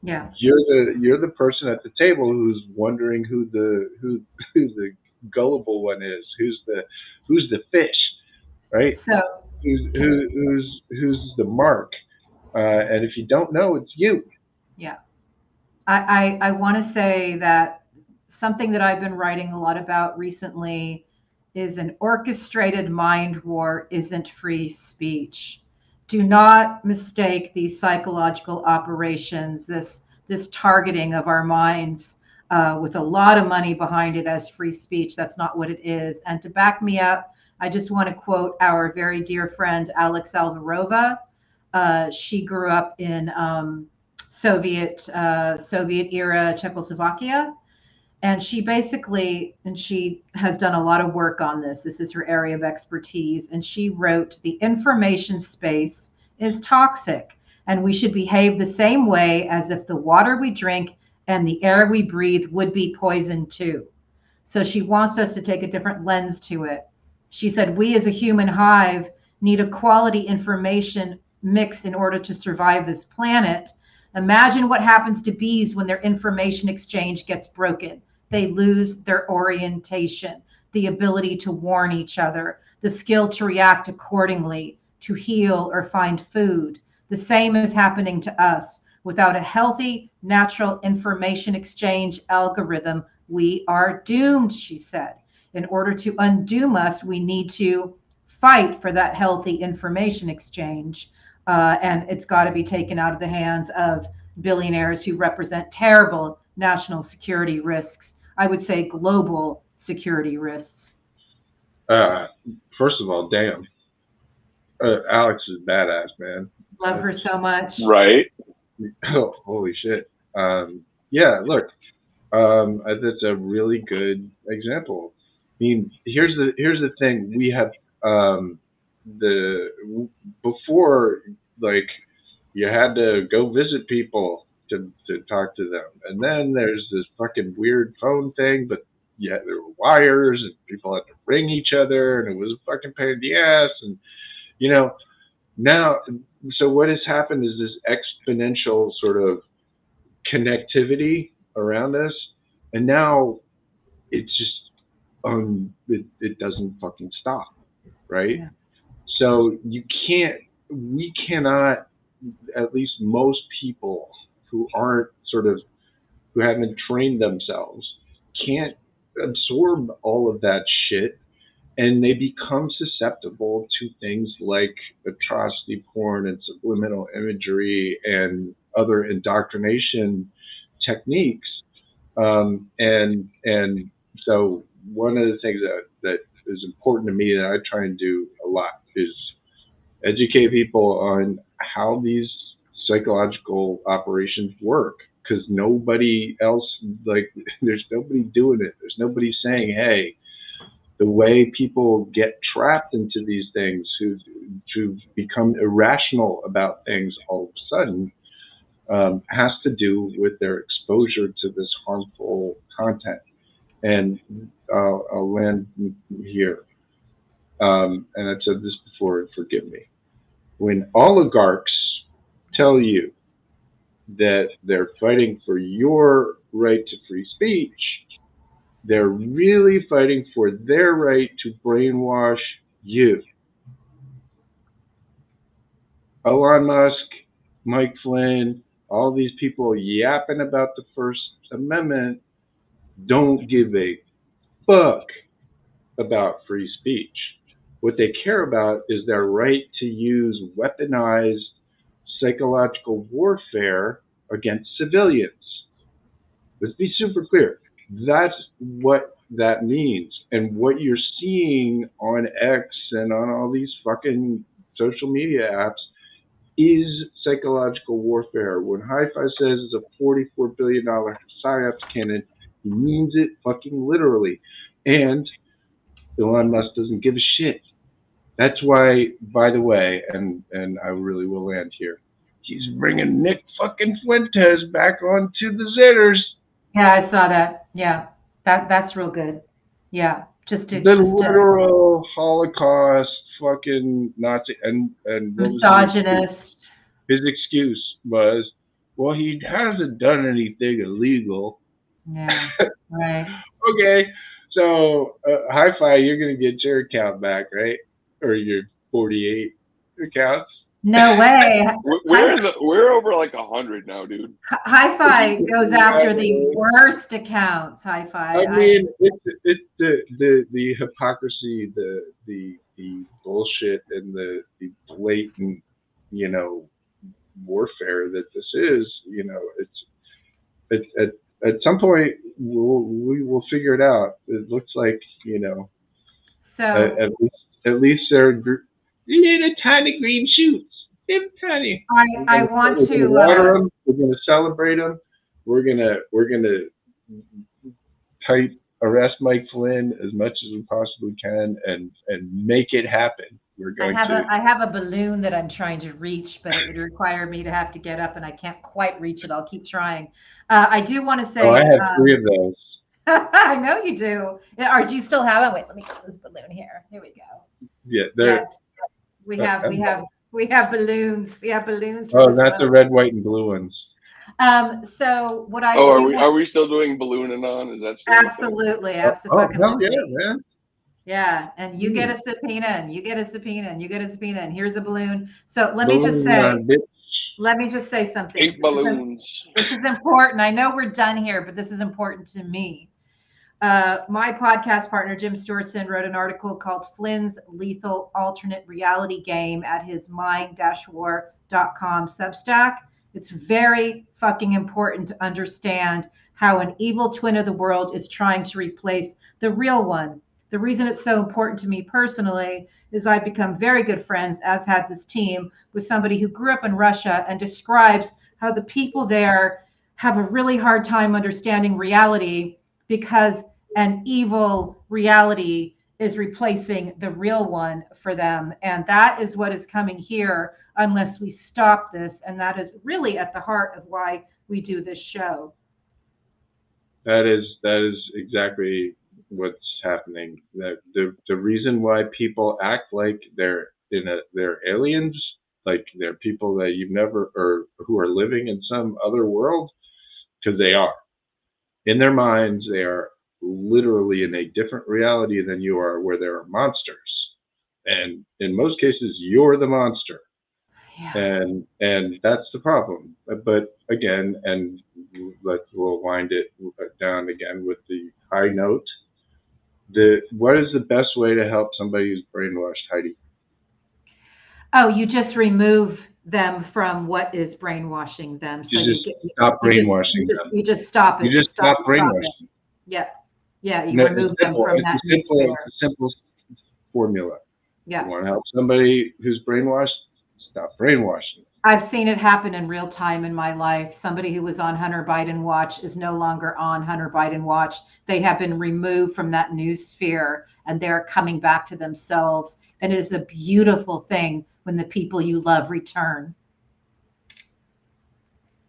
you're the person at the table who's wondering who the gullible one is, who's the fish, right? So who's the mark, and if you don't know, it's you. Yeah, I want to say that something that I've been writing a lot about recently is an orchestrated mind war isn't free speech. Do not mistake these psychological operations, this targeting of our minds with a lot of money behind it, as free speech. That's not what it is. And to back me up, I just want to quote our very dear friend, Alex Alvarova. She grew up in Soviet era Czechoslovakia. And she has done a lot of work on this. This is her area of expertise. And she wrote, "The information space is toxic, and we should behave the same way as if the water we drink and the air we breathe would be poisoned too." So she wants us to take a different lens to it. She said, "We as a human hive need a quality information mix in order to survive this planet. Imagine what happens to bees when their information exchange gets broken. They lose their orientation, the ability to warn each other, the skill to react accordingly, to heal or find food. The same is happening to us. Without a healthy, natural information exchange algorithm, we are doomed, she said. In order to undoom us, we need to fight for that healthy information exchange. And it's got to be taken out of the hands of billionaires who represent terrible national security risks. I would say global security risks. First of all, damn. Alex is badass, man. Love her so much. Right. Oh, holy shit. Yeah, look, that's a really good example. I mean, here's the thing. We have before, like, you had to go visit people to talk to them, and then there's this fucking weird phone thing, but yeah, there were wires and people had to ring each other, and it was a fucking pain in the ass, and you know, now, so what has happened is this exponential sort of connectivity around us, and now it's just it doesn't fucking stop, right? Yeah. So we cannot, at least most people who aren't who haven't trained themselves, can't absorb all of that shit, and they become susceptible to things like atrocity porn and subliminal imagery and other indoctrination techniques. And so one of the things that is important to me that I try and do a lot is educate people on how these psychological operations work, because nobody else, like, there's nobody doing it. There's nobody saying, hey, the way people get trapped into these things, who become irrational about things all of a sudden, has to do with their exposure to this harmful content. And I'll land here. And I've said this before, forgive me. When oligarchs tell you that they're fighting for your right to free speech, they're really fighting for their right to brainwash you. Elon Musk, Mike Flynn, all these people yapping about the First Amendment don't give a fuck about free speech. What they care about is their right to use weaponized psychological warfare against civilians. Let's be super clear. That's what that means. And what you're seeing on X and on all these fucking social media apps is psychological warfare. When Hi-Fi says it's a $44 billion psyops cannon, he means it fucking literally. And Elon Musk doesn't give a shit. That's why, by the way, and I really will land here, he's bringing Nick fucking Fuentes back onto the Zitters. Yeah, I saw that. Yeah, that's real good. Yeah, the literal Holocaust fucking Nazi and misogynist. His excuse was, well, he hasn't done anything illegal. Yeah, right. Okay, so Hi-Fi, you're gonna get your account back, right? Or your 48 accounts? No way. We're over like 100 now, dude. Hi-Fi goes after the worst accounts. Hi-Fi. I mean, it's the hypocrisy, the bullshit, and the blatant, warfare that this is. It's at some point we will figure it out. It looks like So at least they're little tiny green shoots. Tiny. I want to water them. We're going to celebrate them. We're gonna type arrest Mike Flynn as much as we possibly can and make it happen. I have a balloon that I'm trying to reach, but it would require me to have to get up, and I can't quite reach it. I'll keep trying. I do want to say. Oh, I have 3 of those. I know you do. Or do you still have it? Wait, let me get this balloon here. Here we go. Yeah. Yes. We have balloons. We have balloons. Oh, not the red, white, and blue ones. So what I are we still doing ballooning on? Is that still absolutely? Oh, hell yeah, man. Yeah, and you get a subpoena, and you get a subpoena, and you get a subpoena, and here's a balloon. So let me just say something. Eight balloons. This is important. I know we're done here, but this is important to me. My podcast partner, Jim Stewartson, wrote an article called Flynn's Lethal Alternate Reality Game at his mind-war.com Substack. It's very fucking important to understand how an evil twin of the world is trying to replace the real one. The reason it's so important to me personally is I've become very good friends, as had this team, with somebody who grew up in Russia and describes how the people there have a really hard time understanding reality because an evil reality is replacing the real one for them. And that is what is coming here unless we stop this. And that is really at the heart of why we do this show. That is exactly what's happening. That the reason why people act like they're aliens, like they're people that you've never, or who are living in some other world, because they are. In their minds, they are literally in a different reality than you are, where there are monsters. And in most cases, you're the monster. Yeah. And that's the problem. But again, and we'll wind it down again with the high note. What is the best way to help somebody who's brainwashed, Heidi? Oh, you just remove them from what is brainwashing them. So you stop brainwashing them. You just stop it. You just stop brainwashing. Yeah. Yeah. You remove them from that. It's a simple formula. Yeah. You want to help somebody who's brainwashed? Stop brainwashing. I've seen it happen in real time in my life. Somebody who was on Hunter Biden watch is no longer on Hunter Biden watch. They have been removed from that news sphere and they're coming back to themselves. And it is a beautiful thing when the people you love return.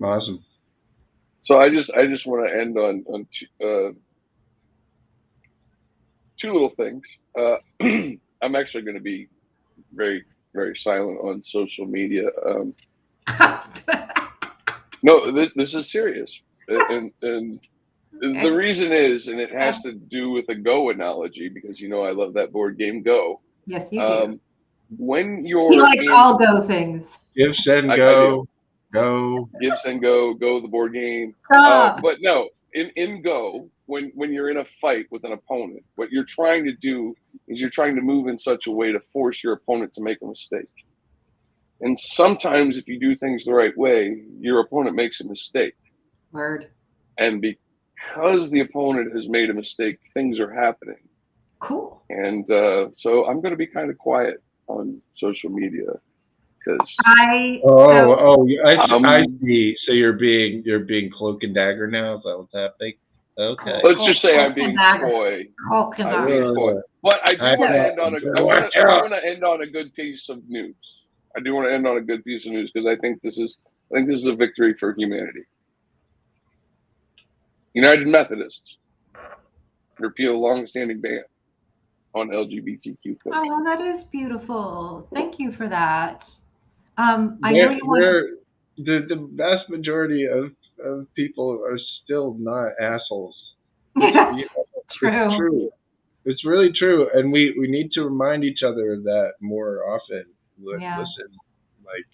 Awesome. So I just want to end on two little things. I'm actually going to be very, very silent on social media. No, this is serious, and the reason is, and it has to do with the Go analogy, because you know I love that board game Go. Yes, you do. When you're he likes all Go things. Give, send, go, go. Give, send, go the board game. But no, in Go, when you're in a fight with an opponent, what you're trying to do is you're trying to move in such a way to force your opponent to make a mistake. And sometimes if you do things the right way, your opponent makes a mistake. Word. And because the opponent has made a mistake, things are happening. Cool. And so I'm going to be kind of quiet on social media because I see. So you're being cloak and dagger now. Is that what's happening? Okay. Let's just say I'm being coy. I'm being coy. But I do want to end on a end on a good piece of news. I do want to end on a good piece of news because I think this is a victory for humanity. United Methodists repeal long-standing ban on LGBTQ. Oh, well, that is beautiful. Thank you for that. I know you want the vast majority of people are still not assholes. Yes, true. It's true. It's really true, and we need to remind each other of that more often. Yeah. Listen, like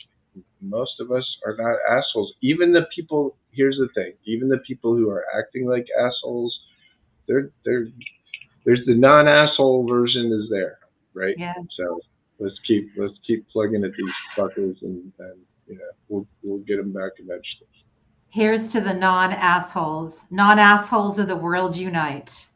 most of us are not assholes. Even the people. Here's the thing. Even the people who are acting like assholes, there's the non-asshole version is there, right? Yeah. So let's keep plugging at these fuckers, and you know we'll get them back eventually. Here's to the non-assholes. Non-assholes of the world unite.